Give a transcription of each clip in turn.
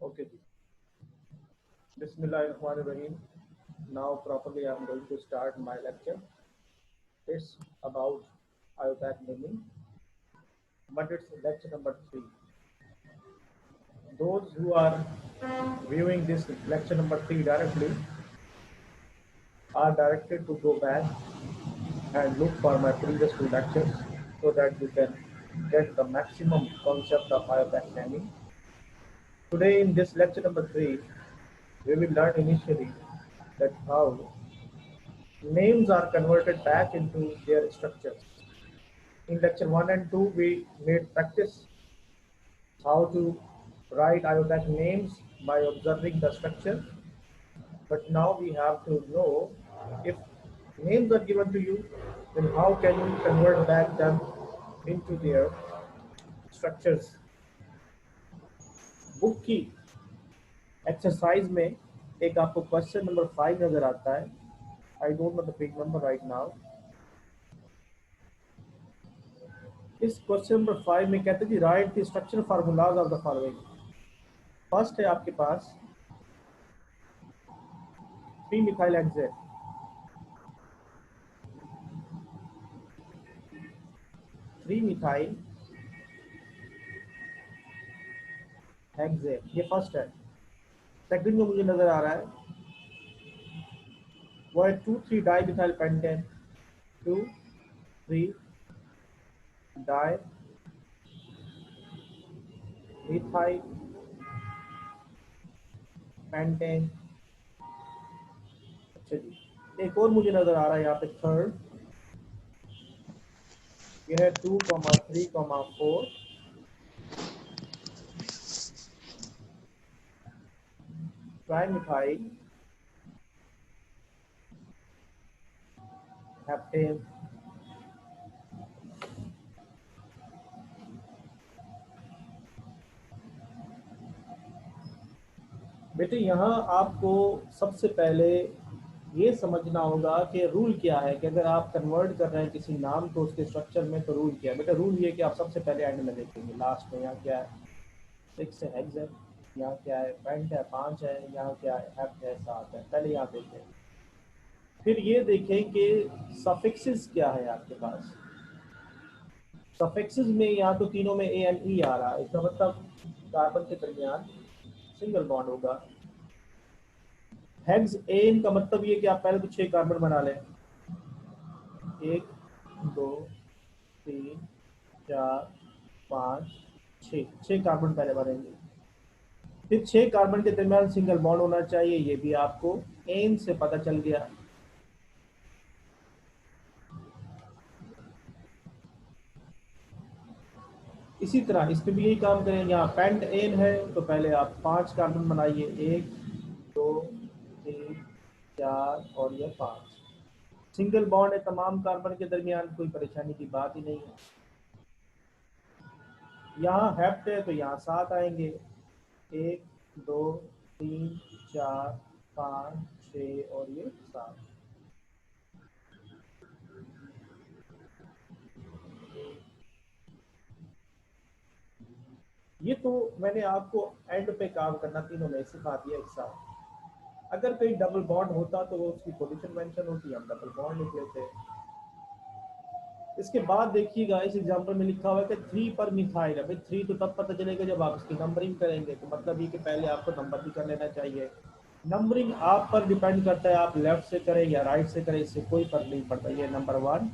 Okay, ji. Bismillahirrahmanirrahim. Now properly I am going to start my lecture. It's about IUPAC naming, but it's lecture number 3. Those who are viewing this lecture number 3 directly are directed to go back and look for my previous 2 lectures so that you can get the maximum concept of IUPAC naming. Today in this lecture number 3, we will learn initially that how names are converted back into their structures. In lecture 1 and 2, we made practice how to write IUPAC names by observing the structure. But now we have to know if names are given to you, then how can you convert back them into their structures. Book की exercise में एक आपको question number 5 नजर आता है. I don't know the page number right now. इस question number 5 में कहते हैं जी write the structure formulas of the following. First है आपके पास 3 मिथाइल हेक्सेन. 3 मिथाइल हेक्सेन ये फर्स्ट है. सेकंड में मुझे नजर आ रहा है वो है 2,3 dimethyl pentane. 2,3 dimethyl pentane. अच्छा जी, एक और मुझे नजर आ रहा है यहाँ पे थर्ड. यह है 2,3,4 ट्राइमिथाइल हेप्टेन. बेटे यहाँ आपको सबसे पहले ये समझना होगा कि रूल क्या है कि अगर आप कन्वर्ट कर रहे हैं किसी नाम को उसके स्ट्रक्चर में तो रूल क्या है. बेटा रूल ये कि आप सबसे पहले एंड में देखेंगे लास्ट में. यहाँ क्या है 6 है हेक्सेन, यहाँ क्या है पेंट है 5 है, यहाँ क्या है हेप्ट है 7 है. पहले यहाँ देखें, फिर ये देखें कि सफिक्सेस क्या है आपके पास. सफिक्सेस में यहाँ तो तीनों में ए एंड ई आ रहा है. इसका मतलब कार्बन के दरमियान सिंगल बॉन्ड होगा. हेक्स एन का मतलब ये कि आप पहले तो 6 कार्बन बना लें. 1 2 3 4 5 6 कार्बन पहले बनेंगे. फिर 6 कार्बन के दरमियान सिंगल बॉन्ड होना चाहिए. ये भी आपको एन से पता चल गया. इसी तरह इसमें भी यही काम करेंगे. यहाँ पेंट एन है तो पहले आप 5 कार्बन बनाइए. 1 2 3 4 और ये 5. सिंगल बॉन्ड है तमाम कार्बन के दरमियान, कोई परेशानी की बात ही नहीं है. यहाँ हेप्ट है तो यहाँ 7 आएंगे. 1 2 3 4 5 6 और ये 7. ये तो मैंने आपको एंड पे काम करना तीनों में सिखा दिया एक साथ. अगर कहीं डबल बॉन्ड होता तो वो उसकी पोजीशन मेंशन होती, हम डबल बॉन्ड लिख लेते. इसके बाद देखिएगा इस एग्जांपल में लिखा हुआ है कि 3 पर मिथाइल है. भाई 3 तो तब पता चलेगा जब आप इसकी नंबरिंग करेंगे. तो मतलब ये कि पहले आपको नंबर भी कर लेना चाहिए. नंबरिंग आप पर डिपेंड करता है, आप लेफ्ट से करें या राइट से करें, इससे कोई फर्क नहीं पड़ता. ये नंबर 1,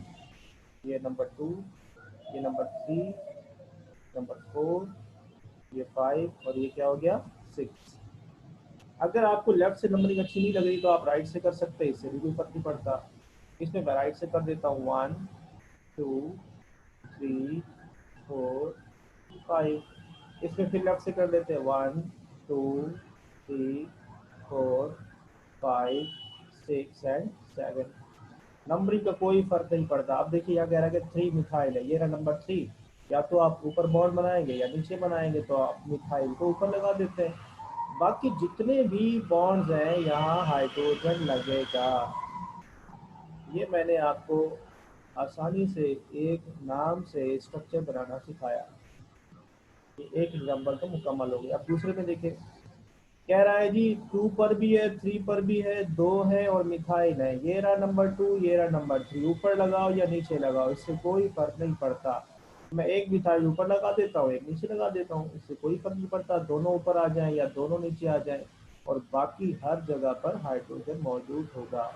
ये नंबर 2, ये नंबर 3, नंबर 4, ये 5 और ये क्या हो गया 6. अगर आपको लेफ्ट से नंबरिंग अच्छी नहीं लग रही तो आप राइट से कर सकते हैं, इससे भी कोई फर्क नहीं पड़ता. इसमें मैं राइट से कर देता हूँ 1 2 3 4 5. इसमें फिर लेफ्ट से कर देते हैं 1 2 3 4 5 6 एंड 7. नंबरिंग का कोई फर्क नहीं पड़ता. अब देखिए यहाँ कह रहा है कि 3 मिथाइल है. ये रहा नंबर 3. या तो आप ऊपर बॉन्ड बनाएंगे या नीचे बनाएंगे, तो आप मिथाइल को ऊपर लगा देते हैं. बाकी जितने भी बॉन्ड्स हैं यहाँ हाइड्रोजन लगेगा. ये मैंने आपको आसानी से एक नाम से स्ट्रक्चर बनाना सिखाया. ये एक एग्जांपल तो मुकम्मल हो गया. अब दूसरे में देखें. कह रहा है जी 2 पर भी है, 3 पर भी है, 2 है और मिथाइल है। ये रहा नंबर 2, ये रहा नंबर 3। ऊपर लगाओ या नीचे लगाओ, इससे कोई फर्क नहीं पड़ता। मैं एक मिथाइल ऊपर लगा देता हूँ, एक नीचे लगा देता हूँ, इससे कोई फर्क नहीं पड़ता। दोनों ऊपर आ जाएं या दोनों नीचे आ जाएं, और बाकी हर जगह पर हाइड्रोजन मौजूद होगा।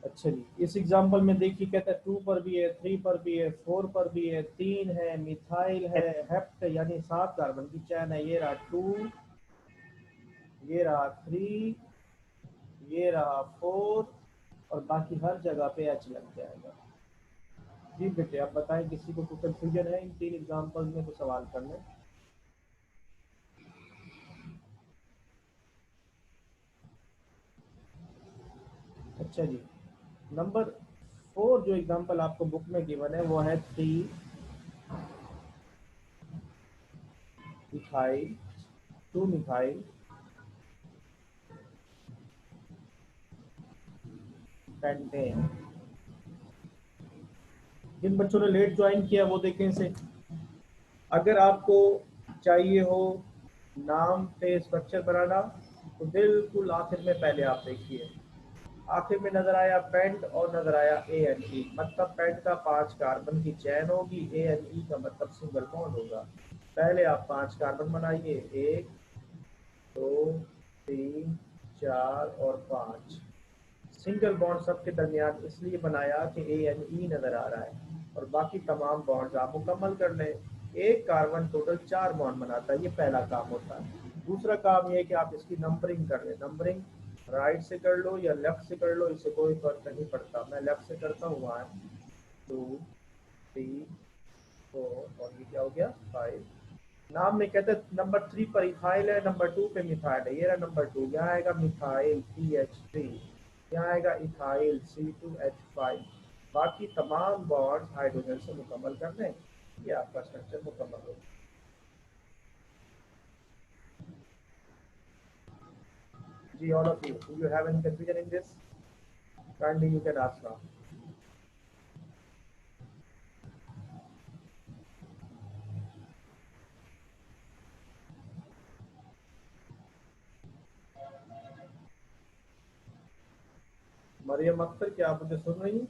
अच्छा जी, इस एग्जांपल में देखिए कहता है 2 पर भी है, 3 पर भी है, 4 पर भी है, 3 है, मिथाइल है, हेप्ट यानी 7 कार्बन की चैन है। ये रहा 2, ये रहा 3, ये रहा 4, और बाकी हर जगह पे एच लग जाएगा। जी बेटे, आप बताएं किसी को कोई कंफ्यूजन है इन 3 एग्जांपल्स में तो सवाल कर लें। अच्छा जी, नंबर 4 जो एग्जांपल आपको बुक में गिवन है वो है 3 मिथाइल, 2 मिथाइल पेंटेन। जिन बच्चों ने लेट ज्वाइन किया वो देखें इसे। अगर आपको चाहिए हो नाम पे स्ट्रक्चर बनाना तो बिल्कुल आखिर में पहले आप देखिए, आखिर में नजर आया पेंट और नजर आया ए एन ई, मतलब पेंट का 5 कार्बन की चैन होगी, ए एन ई का मतलब सिंगल बॉन्ड होगा। पहले आप 5 कार्बन बनाइए, 1 2 3 4 और 5। सिंगल बॉन्ड सबके दरमियान इसलिए बनाया कि ए एन ई नजर आ रहा है, और बाकी तमाम बॉन्ड्स आप मुकम्मल कर लें। एक कार्बन टोटल 4 बॉन्ड बनाता है, ये पहला काम होता है। दूसरा काम ये है कि आप इसकी नंबरिंग कर लें। नंबरिंग राइट से कर लो या लेफ्ट से कर लो, इससे कोई फर्क नहीं पड़ता। मैं लेफ्ट से करता हूँ, 1 2 3 4 और ये क्या हो गया 5। नाम में कहते हैं नंबर 3 पर इथाइल है, नंबर 2 पे मिथाइल है। ये रहा नंबर 2, यहाँ आएगा मिथाइल CH3, यहाँ आएगा इथाइल C2H5। बाकी तमाम बॉन्ड्स हाइड्रोजन से मुकम्मल कर लें, ये आपका स्ट्रक्चर मुकम्मल हो। जी, all of you, do you have any confusion in this? Kindly you can ask now. Mariam Akhtar, क्या आप मुझे सुन रही हैं?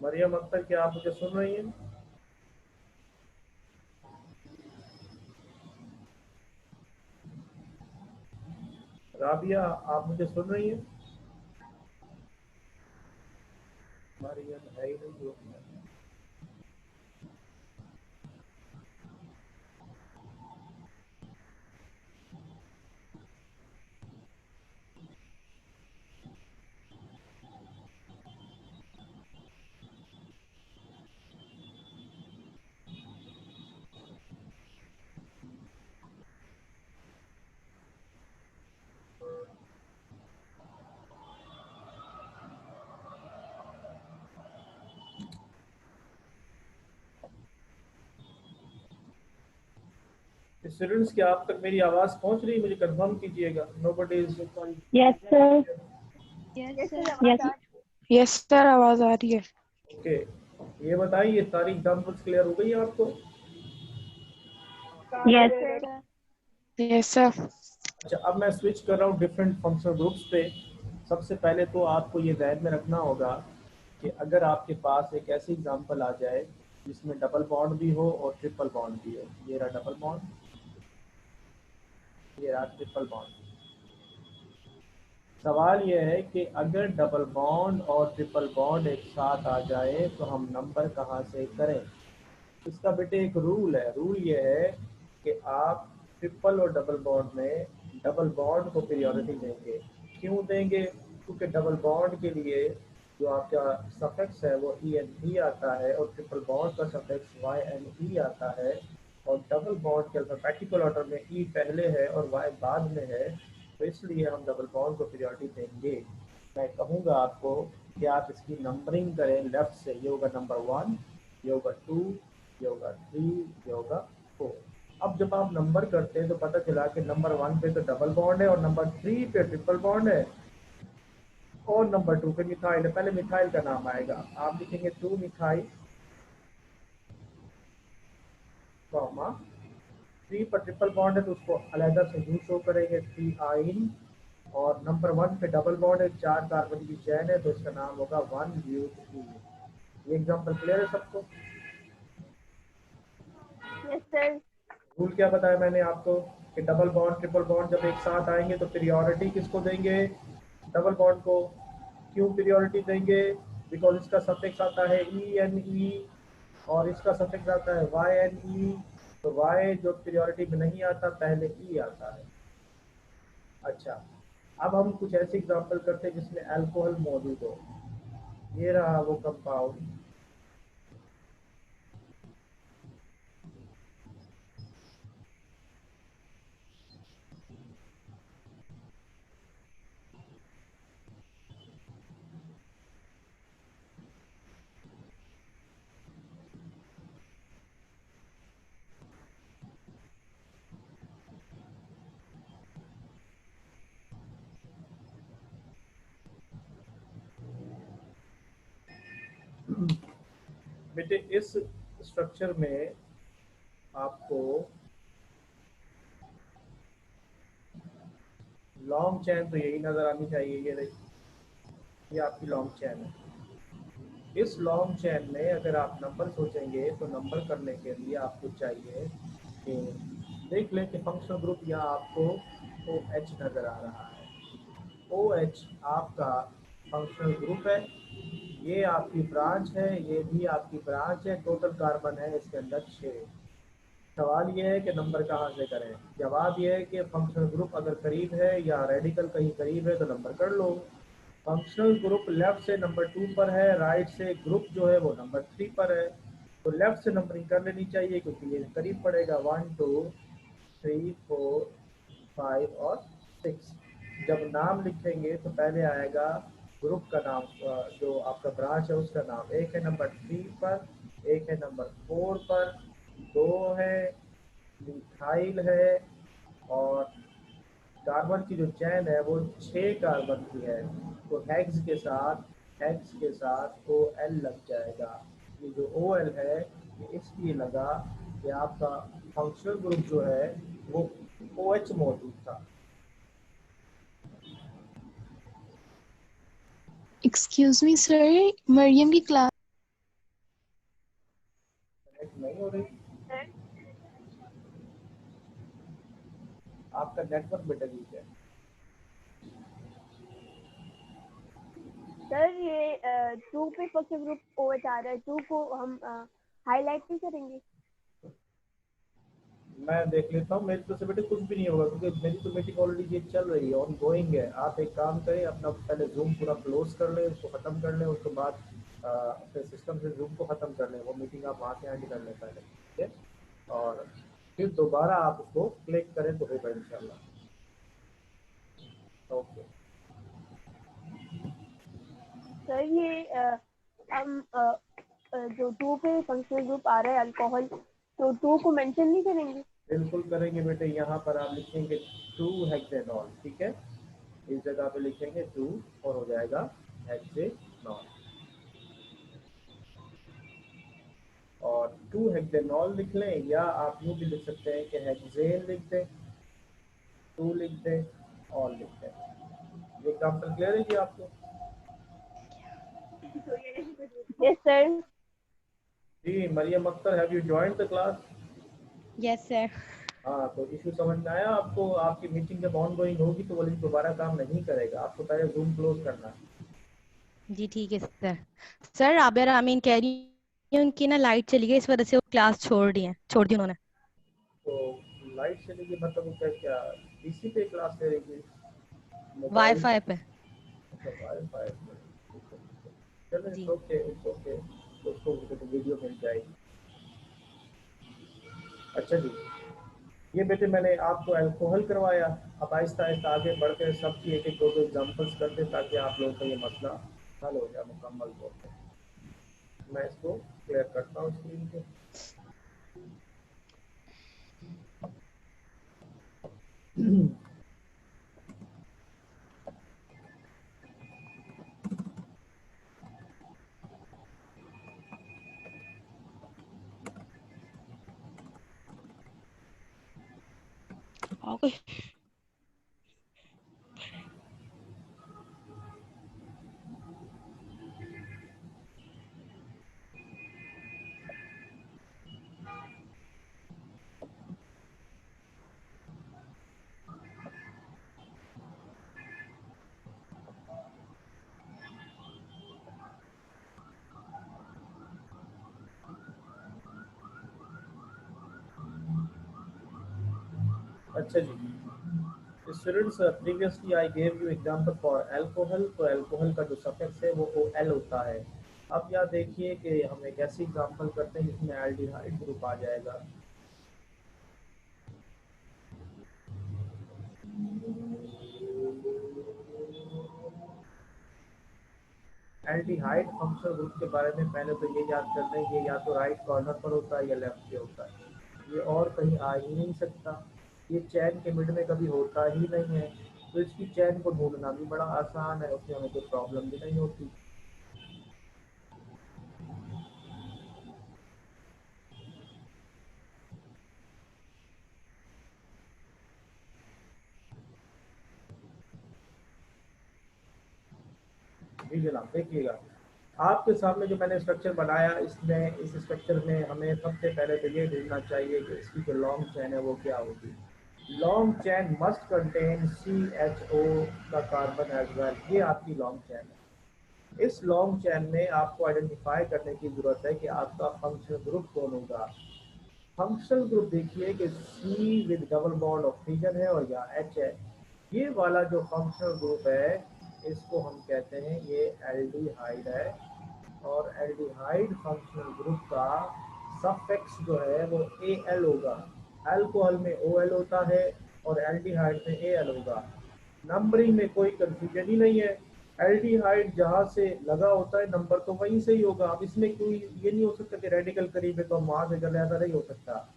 मरियम अख्तर, क्या आप मुझे सुन रही हैं? राबिया, आप मुझे सुन रही हैं? मरियम है ही नहीं ग्रुप में। स्टूडेंट्स, क्या आप तक मेरी आवाज पहुंच रही है? मुझे कंफर्म कीजिएगा। Nobody is yes sir. Yes sir. Yes yes sir, आवाज आ रही है। ओके, ये बताइए ये सारी एग्जांपल्स क्लियर हो गई है आपको? Yes yes sir. अच्छा, अब मैं स्विच कर रहा हूँ डिफरेंट फंक्शनल ग्रुप्स पे। सबसे पहले तो आपको ये ध्यान में रखना होगा कि अगर आपके पास एक ऐसी एग्जांपल आ जाए जिसमें डबल बॉन्ड भी हो और ट्रिपल बॉन्ड भी हो, ये रहा डबल बॉन्ड, ये रहा ट्रिपल बॉन्ड। सवाल यह है कि अगर डबल बॉन्ड और ट्रिपल बॉन्ड एक साथ आ जाए तो हम नंबर कहाँ से करें? इसका बेटे एक रूल है। रूल ये है कि आप ट्रिपल और डबल बॉन्ड में डबल बॉन्ड को प्रियोरिटी देंगे। क्यों देंगे? क्योंकि डबल बॉन्ड के लिए जो आपका सफिक्स है वो ENE आता है, और ट्रिपल बॉन्ड का सफिक्स YNE आता है। और डबल बॉन्ड के अल्फाबेटिकल ऑर्डर में E पहले है और Y बाद में है, तो इसलिए हम डबल बॉन्ड को प्रियोरिटी देंगे। मैं कहूँगा आपको कि आप इसकी नंबरिंग करें लेफ्ट से। ये होगा नंबर 1, ये होगा 2, ये होगा 3, ये होगा 4। अब जब आप नंबर करते हैं तो पता चला कि नंबर 1 पे तो डबल बॉन्ड है और नंबर 3 पे ट्रिपल बॉन्ड है और नंबर 2 पे मिथाइल है। पहले मिथाइल का नाम आएगा, आप लिखेंगे 2 मिथाइल कॉमा 3 पर ट्रिपल बॉन्ड है तो उसको अलहदा से यू शो करेंगे 3 आइन। और नंबर 1 पे डबल बॉन्ड है, 4 कार्बन की चैन है तो इसका नाम होगा 1 ब्यूट। ये एग्जांपल क्लियर है सबको? Yes sir. रूल क्या बताया मैंने आपको कि डबल बॉन्ड ट्रिपल बॉन्ड जब एक साथ आएंगे तो प्रियोरिटी किसको देंगे? डबल बॉन्ड को। क्यों प्रियोरिटी देंगे? बिकॉज इसका सफिक्स आता है ENE और इसका सफिक्स आता है YNE। तो Y जो प्रियोरिटी में नहीं आता, पहले E आता है। अच्छा, अब हम कुछ ऐसे एग्जांपल करते हैं जिसमें अल्कोहल मौजूद हो। ये रहा वो कंपाउंड, बेटे इस स्ट्रक्चर में आपको लॉन्ग चैन तो यही नजर आनी चाहिए। ये देखिए, ये आपकी लॉन्ग चैन है। इस लॉन्ग चैन में अगर आप नंबर सोचेंगे तो नंबर करने के लिए आपको चाहिए कि देख लें कि फंक्शनल ग्रुप यहाँ आपको OH नजर आ रहा है। OH आपका फंक्शनल ग्रुप है, ये आपकी ब्रांच है, ये भी आपकी ब्रांच है। टोटल कार्बन है इसके अंदर 6। सवाल ये है कि नंबर कहाँ से करें? जवाब ये है कि फंक्शनल ग्रुप अगर करीब है या रेडिकल कहीं करीब है तो नंबर कर लो। फंक्शनल ग्रुप लेफ्ट से नंबर 2 पर है, राइट से ग्रुप जो है वो नंबर 3 पर है, तो लेफ्ट से नंबरिंग कर लेनी चाहिए क्योंकि ये करीब पड़ेगा। 1 2 3 4 5 और 6। जब नाम लिखेंगे तो पहले आएगा ग्रुप का नाम, जो आपका ब्रांच है उसका नाम। एक है नंबर 3 पर, एक है नंबर 4 पर, 2 है, मिथाइल है और कार्बन की जो चैन है वो 6 कार्बन की है। तो हेक्स के साथ OL लग जाएगा। ये जो OL है ये इसलिए लगा कि आपका फंक्शनल ग्रुप जो है वो OH मौजूद था। एक्सक्यूज मी सर, मरियम की क्लास कनेक्ट नहीं हो रही? सर आपका नेटवर्क बेटा वीक है। सर ये 2 पे फंक्शनल ग्रुप OH आ रहा है, 2 को हम हाईलाइट नहीं करेंगे? मैं देख लेता हूँ, मेरी तरफ से बेटे कुछ भी नहीं होगा क्योंकि मेरी तो मीटिंग ऑलरेडी ये चल रही है, ऑन गोइंग है। आप एक काम करें, अपना पहले जूम पूरा क्लोज कर लें, उसको ख़त्म कर लें, उसके बाद अपने सिस्टम से जूम को ख़त्म कर लें। वो मीटिंग आप वहाँ से एंड कर लें पहले, ठीक है? और फिर दोबारा आप उसको क्लिक करें तो होगा इंशाल्लाह। ओके। सर ये हम जो 2 पे फंक्शनल ग्रुप आ रहा है अल्कोहल, तो 2 को मेंशन नहीं करेंगे? बिल्कुल करेंगे बेटे। यहाँ पर आप लिखेंगे 2 हेक्सेनॉल, ठीक है? इस जगह पे लिखेंगे 2 और हो जाएगा हेक्सेनॉल। और 2 हेक्सेनॉल लिख लें या आप यूँ भी लिख सकते हैं कि हेक्सेन लिख दें, 2 लिख दें, ऑल लिख दें। ये एग्जाम्पल क्लियर है जी आपको? Yes sir. जी Mariam Akhtar, have you joined the class? Yes sir. हाँ, तो इशू समझ में आया आपको? आपकी मीटिंग जब ऑन गोइंग होगी तो वो लिंक दोबारा काम नहीं करेगा, आपको पहले जूम क्लोज करना है। जी ठीक है सर। सर आबिर आमीन कह रही है उनकी ना लाइट चली गई, इस वजह से वो क्लास छोड़ दी उन्होंने। तो लाइट चली गई मतलब वो क्या क्या पीसी पे क्लास ले रही है? मोबाइल? वाईफाई पे। अच्छा, वाईफाई। चलो जी इट्स ओके, इट्स ओके। तो उसको तो वीडियो मिल जाएगी। अच्छा जी, ये बेटे मैंने आपको अल्कोहल करवाया। अब आहिस्ता आहिस्ता आगे बढ़कर सबकी एक एक दो दो एग्जाम्पल्स करते ताकि आप लोगों का ये मसला हल हो जाए मुकम्मल तौर पर। मैं इसको क्लियर करता हूँ स्क्रीन पे। ओके। अच्छा जी, students previously I gave you example for alcohol. तो अल्कोहल का जो सफिक्स है वो OL होता है। अब यहाँ देखिए कि हम एक ऐसी एग्जांपल करते हैं जिसमें एल्डिहाइड ग्रुप आ जाएगा। एल्डिहाइड फंक्शनल ग्रुप के बारे में पहले तो ये याद करते हैं, ये या तो राइट कॉर्नर पर होता है या लेफ्ट पे होता है, ये और कहीं आ ही नहीं सकता, ये चैन के मिड में कभी होता ही नहीं है। तो इसकी चैन को ढूंढना भी बड़ा आसान है, उसमें हमें कोई प्रॉब्लम भी नहीं होती। जी जनाब, देखिएगा आपके सामने जो मैंने स्ट्रक्चर बनाया, इसमें इस स्ट्रक्चर में हमें सबसे पहले तो ये ढूंढना चाहिए कि इसकी जो लॉन्ग चैन है वो क्या होगी। Long chain must contain CHO का कार्बन एज वेल, ये आपकी लॉन्ग चैन है। इस लॉन्ग चैन में आपको आइडेंटिफाई करने की जरूरत है कि आपका फंक्शनल ग्रुप कौन होगा। फंक्शनल ग्रुप देखिए कि C with double bond oxygen है और यहाँ H है। ये वाला जो फंक्शनल ग्रुप है इसको हम कहते हैं ये एल्डिहाइड है, और एल्डिहाइड फंक्शनल ग्रुप का सफिक्स जो है वो AL होगा। अल्कोहल में OL होता है और एल्डिहाइड में AL होगा। नंबरिंग में कोई कंफ्यूजन ही नहीं है, एल्डिहाइड जहाँ से लगा होता है नंबर तो वहीं से ही होगा। अब इसमें कोई ये नहीं हो सकता कि रेडिकल करीब है तो हम वहां से कर ले, ऐसा नहीं हो सकता।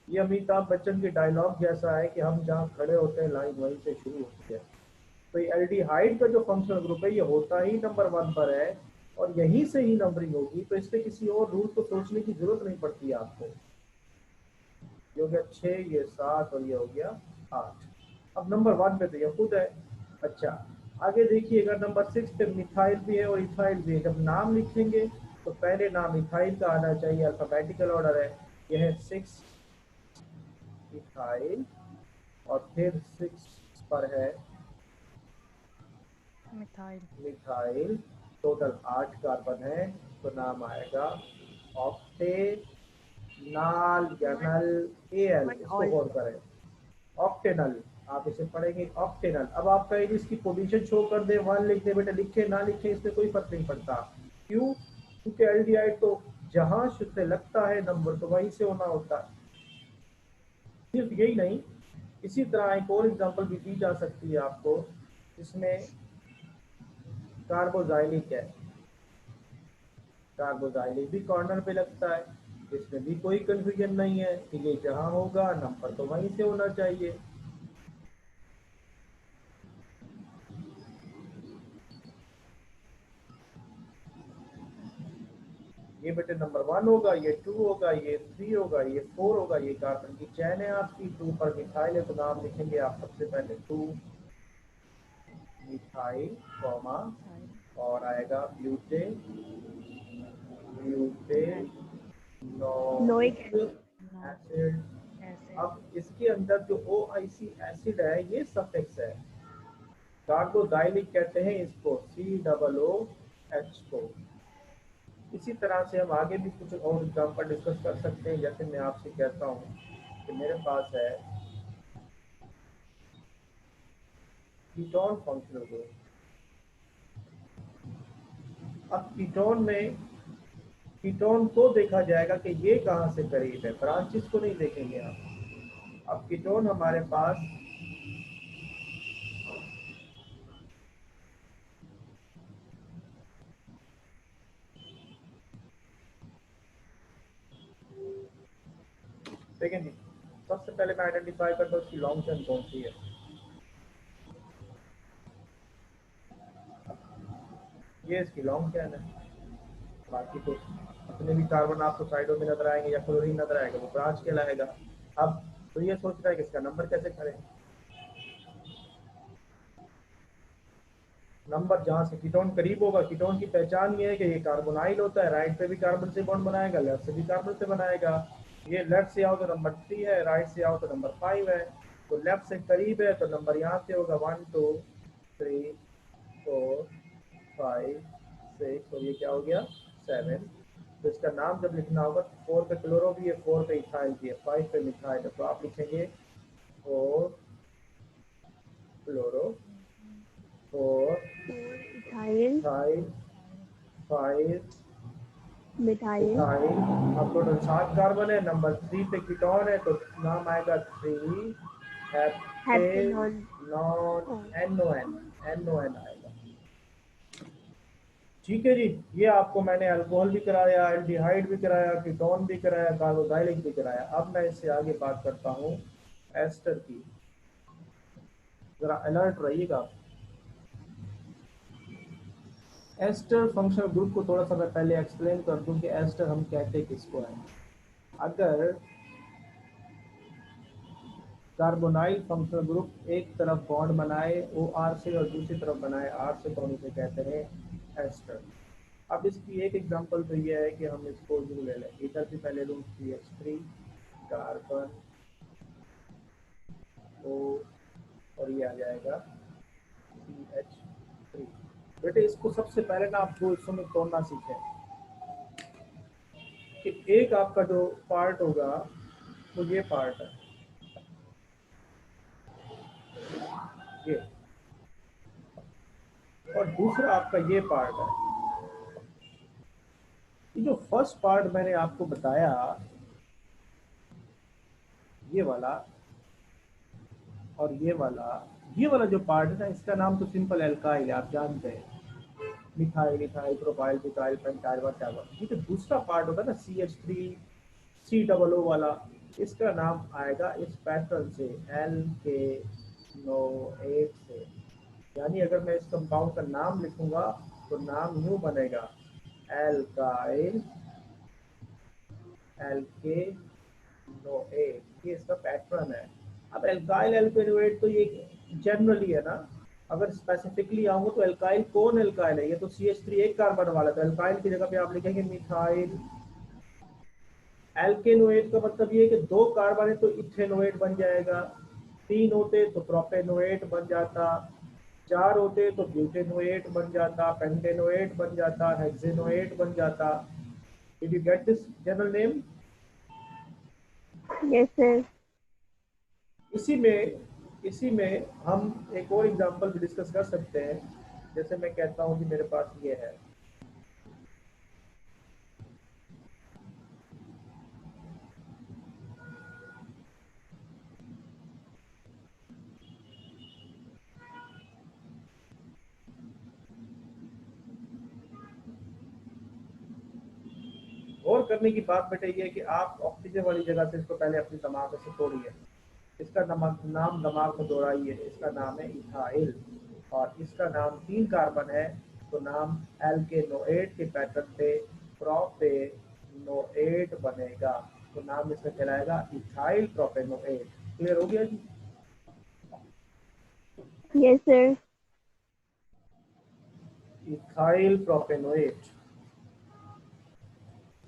ये अमिताभ बच्चन के डायलॉग जैसा है कि हम जहाँ खड़े होते हैं लाइन वहीं से शुरू होती है। तो ये एल्डिहाइड का जो फंक्शनल ग्रुप है ये होता ही नंबर 1 पर है और यहीं से ही नंबरिंग होगी, तो इसमें किसी और रूल को सोचने की जरूरत नहीं पड़ती है आपको। ये हो गया 6, ये 7 और ये हो गया 8। अब नंबर 1 पे तो ये खुद है। अच्छा, आगे देखिएगा नंबर 6 पे मिथाइल भी है और इथाइल भी है। जब नाम लिखेंगे तो पहले नाम इथाइल का आना चाहिए, अल्फाबेटिकल ऑर्डर है। यह है 6 इथाइल और फिर 6 पर है मिथाइल। मिथाइल। टोटल 8 कार्बन है, तो नाम आएगा ऑक्टेनॉल या नल AL। इसको गौर करें, ऑक्टेनल, आप इसे पढ़ेंगे ऑक्टेनल। अब आप कहेंगे इसकी पोजीशन शो कर दे, 1 लिख दे, बेटा लिखे ना लिखे इसमें कोई फर्क नहीं पड़ता। क्यों? क्योंकि एल्डिहाइड तो जहां से लगता है नंबर तो वहीं से होना होता है। सिर्फ यही नहीं, इसी तरह एक और एग्जांपल भी दी जा सकती है आपको, इसमें कार्बोजाइलिक है। कार्बोजाइलिक भी कॉर्नर पे लगता है, इसमें भी कोई कंफ्यूजन नहीं है कि ये जहां होगा नंबर तो वहीं से होना चाहिए। ये बेटे नंबर 1 होगा, ये 2 होगा, ये 3 होगा, ये 4 होगा। ये कार्बन की चैन है आपकी। 2 पर मिथाइल है तो नाम लिखेंगे आप सबसे पहले 2 मिथाइल कॉमा और आएगा ब्यूटे नोइक एसिड। अब इसके अंदर जो OIC एसिड है ये सफिक्स है, कार्बोजाइलिक कहते हैं इसको, COOH को। इसी तरह से हम आगे भी कुछ और एग्जाम्पल डिस्कस कर सकते हैं। जैसे मैं आपसे कहता हूँ कि मेरे पास है कीटोन फंक्शनल ग्रुप। अब कीटोन में कीटोन को देखा जाएगा कि ये कहाँ से करीब है, ब्रांचेस को नहीं देखेंगे आप। अब कीटोन हमारे पास देखेंगे, सबसे पहले मैं आइडेंटिफाई करता हूँ उसकी लॉन्ग चेन कौन सी है। ये इसकी लॉन्ग चेन है, बाकी तो अपने भी कार्बन आपको साइडों में नजर आएंगे या क्लोरीन नजर आएगा, वो ब्रांच कहलाएगा। अब तो ये सोच रहा है कि इसका नंबर कैसे करें। नंबर जहाँ से कीटोन करीब होगा, कीटोन की पहचान ये है कि ये कार्बोनाइल होता है, राइट पे भी कार्बन से बॉन्ड बनाएगा, लेफ्ट से भी कार्बन से बनाएगा। ये लेफ्ट से आओ तो नंबर 3 है, राइट से आओ तो नंबर 5 है। तो लेफ्ट से करीब है तो नंबर यहाँ से होगा 1 2 3 4 5 6 और ये क्या हो गया 7। तो इसका नाम जब लिखना होगा तो 4 पे क्लोरो भी है, 4 पे इथाइल भी है, 5 पे मिथाइल है। तो आप लिखेंगे 4 chloro 4 ethyl ethyl 5 methyl ethyl. अब टोटल 7 कार्बन है, नंबर 3 पे कीटोन है तो नाम आएगा 3 हेप्टेन हेप्टेनॉन। नॉन एनओएन, एनओएन आएगा। ठीक है जी, ये आपको मैंने अल्कोहल भी कराया, एल्डिहाइड भी कराया, कीटोन भी कराया, कार्बोक्सिलिक भी कराया। अब मैं इससे आगे बात करता हूँ एस्टर की। जरा अलर्ट रहिएगा। एस्टर फंक्शनल ग्रुप को थोड़ा सा मैं पहले एक्सप्लेन कर दूं कि एस्टर हम कहते किसको हैं। अगर कार्बोनाइल फंक्शनल ग्रुप एक तरफ बॉन्ड बनाए ओ आर से और दूसरी तरफ बनाए आर से तो हम इसे कहते हैं एस्टर। अब इसकी एक एग्जांपल तो ये है कि हम इसको यूं ले लें, इधर भी पहले लूँ CH3 कार्बन ओ और ये आ जाएगा CH3। बेटे इसको सबसे पहले ना आप दो हिस्सों में तोड़ना सीखें कि एक आपका जो पार्ट होगा वो ये पार्ट है, ये, और दूसरा आपका ये पार्ट है। ये जो फर्स्ट पार्ट मैंने आपको बताया ये वाला और ये वाला जो पार्ट है ना, इसका नाम तो सिंपल एल्काइल है, आप जानते हैं, methyl ethyl propyl butyl pentyl वगैरह। ये जो दूसरा पार्ट होगा ना CH3 COO वाला, इसका नाम आएगा इस पैटर्न से LK08 से। यानी अगर मैं इस कंपाउंड का नाम लिखूंगा तो नाम यूं बनेगा एल्काइल LK08। ये इसका पैटर्न है। अब एल्काइल एल्केनोएट तो ये जनरली है ना, अगर स्पेसिफिकली आऊंगा तो एल्काइल कौन एल्काइल है, ये तो CH3 एक कार्बन वाला, तो एल्काइल की जगह पे आप लिखेंगे मिथाइल। एल्केनोएट का मतलब ये है कि 2 कार्बन है तो इथेनोएट बन जाएगा, 3 होते तो प्रोपेनोएट बन जाता, 4 होते तो ब्यूटेनोएट बन जाता, पेंटेनोएट बन जाता, हेक्सेनोएट बन जाता। Did you get this general name? Yes sir. इसी में हम एक और एग्जांपल भी डिस्कस कर सकते हैं। जैसे मैं कहता हूँ कि मेरे पास ये है, गौर करने की बात बेटे ये है कि आप ऑक्सीजन वाली जगह से इसको पहले अपने दिमाग से तोड़िए, इसका नाम दिमाग में दोहराइए। इसका नाम है इथाइल और इसका नाम 3 कार्बन है तो नाम एल्केनोएट के पैटर्न पे प्रोपेनोएट बनेगा, तो नाम इसका कहलाएगा इथाइल प्रोपेनोएट। क्लियर हो गया जी? Yes sir. Ethyl propanoate,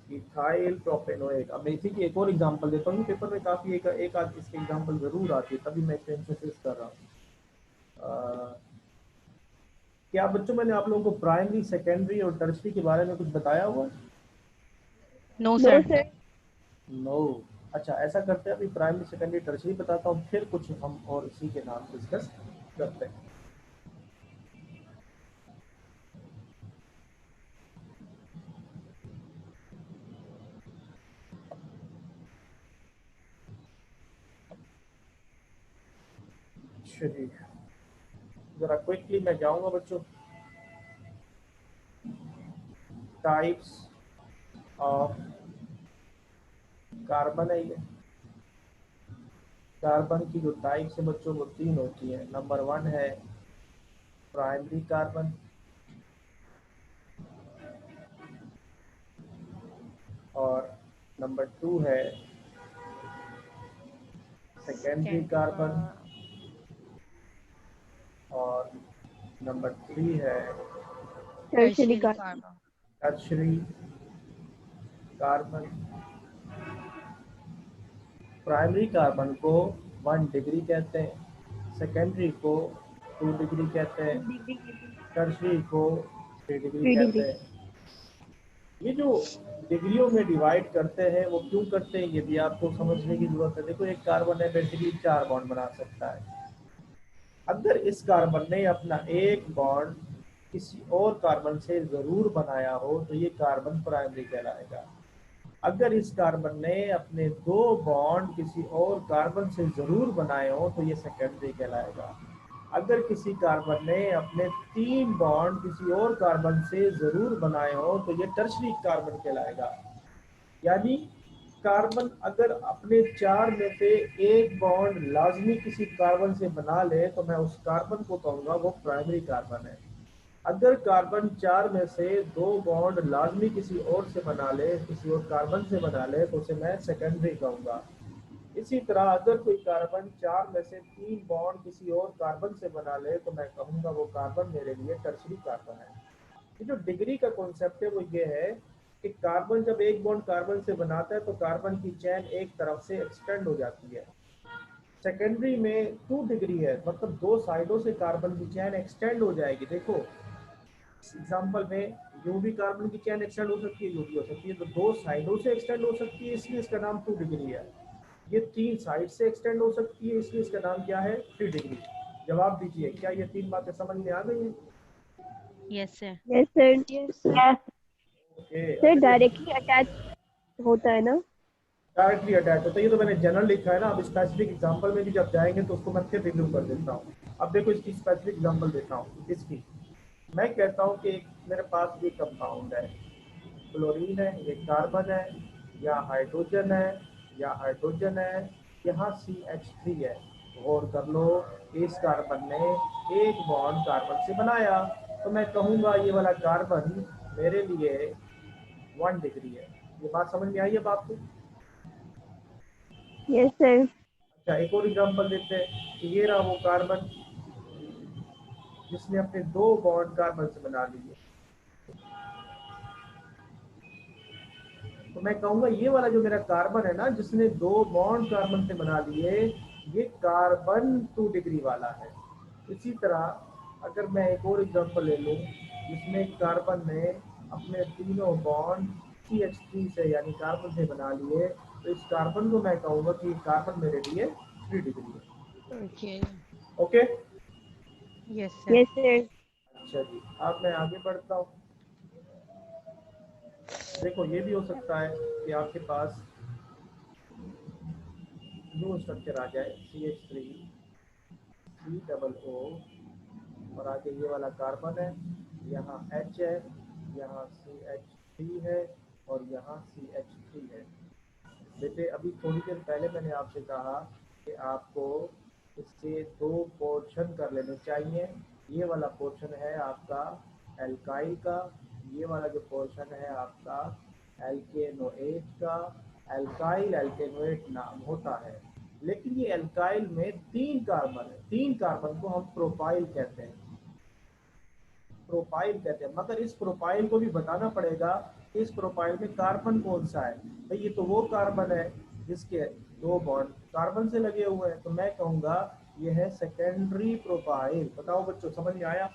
ethyl propanoate. अब मैं इसी की एक और एग्जांपल देता हूँ, पेपर में काफी एक आध इसके एग्जांपल जरूर आती है, तभी मैं इसका एम्फेसिस कर रहा हूँ। क्या बच्चों मैंने आप लोगों को प्राइमरी सेकेंडरी और टर्शरी के बारे में कुछ बताया हुआ? No no sir. Sir. No. अच्छा ऐसा करते हैं, अभी प्राइमरी सेकेंडरी टर्शरी बताता हूँ, फिर कुछ हम और इसी के नाम डिस्कस करते हैं। चलिए जरा क्विकली मैं जाऊंगा बच्चों। टाइप्स ऑफ कार्बन है ये, कार्बन की जो टाइप्स है बच्चों वो 3 होती है। नंबर 1 है प्राइमरी कार्बन, और नंबर 2 है सेकेंडरी कार्बन, और नंबर 3 है tertiary carbon. Tertiary carbon. Primary carbon को 1 डिग्री कहते हैं, सेकेंडरी को 2 डिग्री कहते हैं, टर्शरी को 3 डिग्री 3 कहते डिग्री। हैं। ये जो डिग्रियों में डिवाइड करते हैं वो क्यों करते हैं, ये भी आपको समझने की जरूरत है। देखो, एक कार्बन है बेसिकली 4 बॉन्ड बना सकता है। अगर इस कार्बन ने अपना एक बॉन्ड किसी और कार्बन से जरूर बनाया हो तो ये कार्बन प्राइमरी कहलाएगा। अगर इस कार्बन ने अपने 2 बॉन्ड किसी और कार्बन से जरूर बनाए हो तो ये सेकेंडरी कहलाएगा। अगर किसी कार्बन ने अपने 3 बॉन्ड किसी और कार्बन से जरूर बनाए हो तो ये टर्शरी कार्बन कहलाएगा। यानी कार्बन अगर अपने 4 में से एक बॉन्ड लाजमी किसी कार्बन से बना ले तो मैं उस कार्बन को कहूँगा वो प्राइमरी कार्बन है। अगर कार्बन 4 में से 2 बॉन्ड लाजमी किसी और से बना ले, किसी और कार्बन से बना ले, तो उसे मैं सेकेंडरी कहूँगा। इसी तरह अगर कोई कार्बन 4 में से 3 बॉन्ड किसी और कार्बन से बना ले तो मैं कहूँगा वो कार्बन मेरे लिए टर्शरी कार्बन है। ये जो डिग्री का कॉन्सेप्ट है वो ये है कि कार्बन जब एक बॉन्ड कार्बन से बनाता है तो कार्बन की चेन एक तरफ से एक्सटेंड हो जाती है। सेकेंडरी में 2 डिग्री है, मतलब 2 साइडों से कार्बन की चेन एक्सटेंड हो जाएगी। देखो एग्जांपल में यूं भी कार्बन की चेन एक्सटेंड हो सकती है, यूं भी हो सकती है, तो 2 साइडों से एक्सटेंड हो सकती है, इसलिए इसका नाम 2 डिग्री है। ये 3 साइड से एक्सटेंड हो सकती है, इसलिए इसका नाम क्या है, 3 डिग्री। जवाब दीजिए, क्या ये 3 बातें समझ में आ गई हैं? Yes sir. Yes sir. Okay, sir directly attach होता है ना? डायरेक्टली अटैच होता है। ये तो मैंने जनरल लिखा है ना, अब स्पेसिफिक एग्जांपल में भी जब जाएंगे तो उसको मैं फिर रिव्यू कर देता हूँ। अब देखो इसकी स्पेसिफिक एग्जांपल देता हूँ। इसकी मैं कहता हूँ कि एक मेरे पास ये कंपाउंड है, क्लोरीन है, ये कार्बन है, या हाइड्रोजन है, या हाइड्रोजन है, यहाँ CH3 है। गौर कर लो, इस कार्बन ने एक बॉन्ड कार्बन से बनाया तो मैं कहूँगा ये वाला कार्बन मेरे लिए 1 डिग्री है। ये बात समझ में आई है आपको? Yes sir. अच्छा, एक और एग्जांपल देते हैं कि ये रहा वो कार्बन जिसने अपने 2 बॉन्ड कार्बन से बना लिए, तो मैं कहूंगा ये वाला जो मेरा कार्बन है ना जिसने 2 बॉन्ड कार्बन से बना लिए, ये कार्बन 2 डिग्री वाला है। इसी तरह अगर मैं एक और एग्जांपल ले लूं जिसमें कार्बन ने अपने तीनों बॉन्ड CH3 से यानी कार्बन से बना लिए, तो इस कार्बन को मैं कहूंगा कि कार्बन मेरे लिए 3 डिग्री है। Okay. Okay, yes sir. Yes sir. अच्छा जी, अब मैं आगे बढ़ता हूँ। देखो ये भी हो सकता है कि आपके पास न्यू स्ट्रक्चर आ जाए, CH3 COO, और आगे ये वाला कार्बन है, यहाँ H है, यहाँ CH3 है, और यहाँ CH3 है। बेटे अभी थोड़ी देर पहले मैंने आपसे कहा कि आपको इसके 2 पोर्शन कर लेने चाहिए। ये वाला पोर्शन है आपका एल्काइल का, ये वाला जो पोर्शन है आपका एल्केनोएट का। एल्काइल एल्केनोएट नाम होता है, लेकिन ये एल्काइल में 3 कार्बन है, 3 कार्बन को हम प्रोपाइल कहते हैं, प्रोपाइल कहते हैं। मगर इस प्रोपाइल को भी बताना पड़ेगा कि इस प्रोपाइल में कार्बन कौन सा है। भाई ये तो वो कार्बन है जिसके 2 बॉन्ड कार्बन से लगे हुए हैं, तो मैं कहूंगा ये है सेकेंडरी प्रोपाइल। बताओ बच्चों, समझ में आया?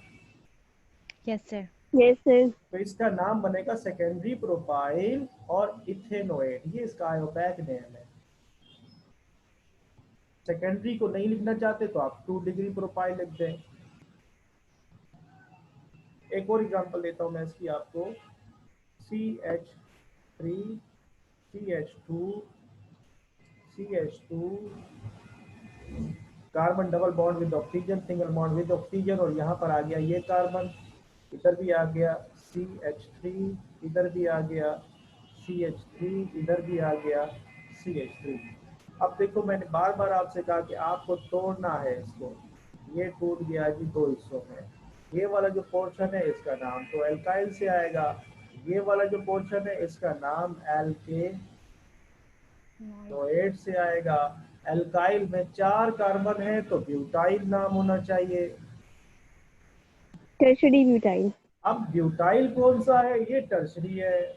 Yes sir. Yes sir. तो इसका नाम बनेगा सेकेंडरी प्रोपाइल और इथेनोएट, ये इसका आयोपैक नेम है। सेकेंडरी को नहीं लिखना चाहते तो आप 2 डिग्री प्रोपाइल लिख दें। एक और एग्जांपल देता हूं मैं इसकी आपको, CH3 CH2 CH2 carbon double bond with oxygen, single bond with oxygen, और यहाँ पर आ गया ये कार्बन, इधर भी आ गया CH3, इधर भी आ गया CH3, इधर भी आ गया CH3। अब देखो मैंने बार बार आपसे कहा कि आपको तोड़ना है इसको, ये टूट गया जी 2 हिस्सों में। ये वाला जो पोर्शन है इसका नाम तो एल्काइल से आएगा, ये वाला जो पोर्शन है इसका नाम नोएट से आएगा। एल्काइल में 4 कार्बन है तो ब्यूटाइल नाम होना चाहिए। Tertiary butyl. अब ब्यूटाइल कौन सा है, ये टर्शरी है,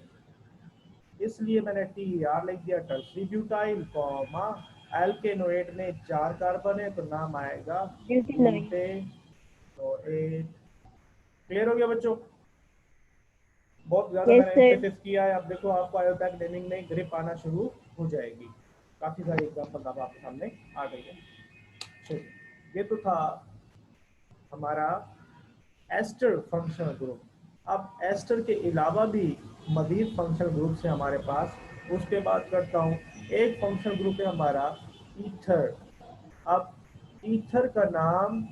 इसलिए मैंने TER लिख दिया, टर्शरी ब्यूटाइल कॉमा एल्केनोएट में 4 कार्बन है तो नाम आएगा ब्यूटेनॉइल। ब्यूटेनोएट। क्लियर हो गया बच्चों? बहुत ज्यादा यस मैंने सर। एम्फेसिस किया है। अब देखो आपको आयोटैक नेमिंग में ग्रिप आना शुरू हो जाएगी। काफी सारी एग्जांपल अब आपके सामने आ गई है। चलिए, ये तो था हमारा एस्टर फंक्शनल ग्रुप। अब एस्टर के अलावा भी मजीद फंक्शनल ग्रुप है हमारे पास, उसके बाद करता हूँ। एक फंक्शनल ग्रुप है हमारा ईथर। अब ईथर का नाम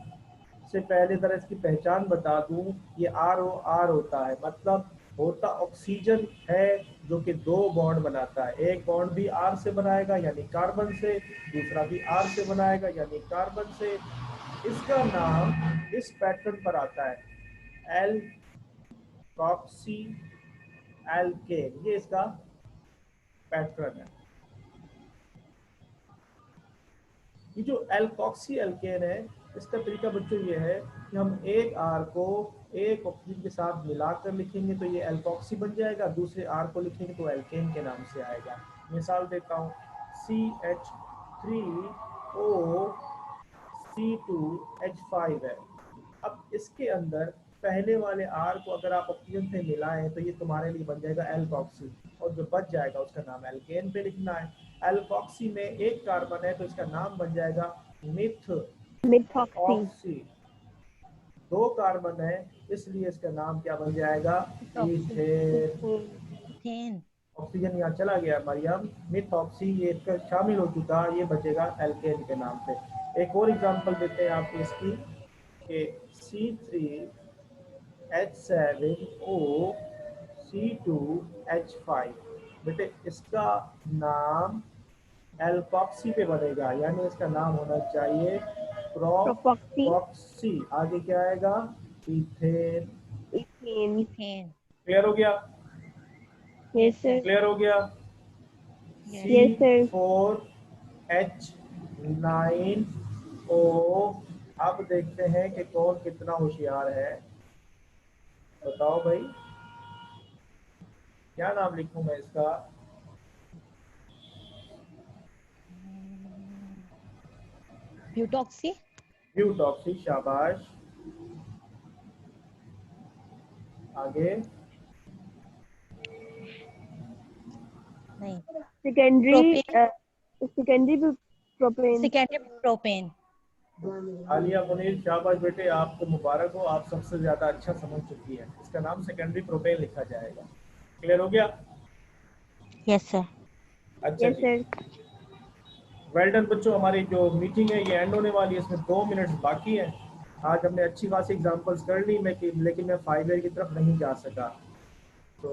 से पहले जरा इसकी पहचान बता दूं, ये ROR होता है, मतलब होता ऑक्सीजन है जो कि 2 बॉन्ड बनाता है। एक बॉन्ड भी R से बनाएगा यानी कार्बन से, दूसरा भी R से बनाएगा यानी कार्बन से। इसका नाम इस पैटर्न पर आता है एल्कोक्सी एल्केन, ये इसका पैटर्न है। ये जो एल्कोक्सी एल्केन है, इसका तरीका बच्चों ये है कि हम एक R को एक ऑक्सीजन के साथ मिलाकर लिखेंगे तो ये एल्कोक्सी बन जाएगा, दूसरे R को लिखेंगे तो एल्केन के नाम से आएगा। मिसाल देता हूँ, CH3O C2H5 है। अब इसके अंदर पहले वाले R को अगर आप ऑक्सीजन से मिलाएं तो ये तुम्हारे लिए बन जाएगा एल्कोक्सी, और जो बच जाएगा उसका नाम एल्केन पे लिखना है। एल्कोक्सी में एक कार्बन है तो इसका नाम बन जाएगा मिथॉक्सी। मिथऑक्सी। 2 कार्बन है इसलिए इसका नाम क्या बन जाएगा, ईथेन। ऑक्सीजन यहाँ चला गया मरियम, मिथऑक्सी ये इसका शामिल हो चुका, ये बचेगा एल्केन के नाम पे। एक और एग्जांपल देते हैं आपको इसकी कि C3H7O C2H5। बेटे इसका नाम एल्कोक्सी पे बनेगा, यानी इसका नाम होना चाहिए प्रोपॉक्सी। प्रोपॉक्सी। आगे क्या आएगा, इथेन। इथेन। क्लियर हो गया? Yes sir. क्लियर हो गया? Yes sir. C4H9O। अब देखते हैं कि कौन कितना होशियार है। बताओ भाई, क्या नाम लिखूं मैं इसका? ब्यूटॉक्सी। ब्यूटॉक्सी, शाबाश। आगे नहीं, secondary propane. Secondary propane. Alia Munir, शाबाश बेटे, आपको मुबारक हो, आप सबसे ज्यादा अच्छा समझ चुकी है। इसका नाम सेकेंडरी प्रोपेन लिखा जाएगा। क्लियर हो गया? Yes sir. अच्छा यस जी, सर। वेल डन बच्चों। हमारी जो मीटिंग है ये एंड होने वाली है, इसमें 2 मिनट बाकी है। आज हमने अच्छी खासी एग्जांपल्स कर ली, लेकिन मैं 5 ईयर की तरफ नहीं जा सका। तो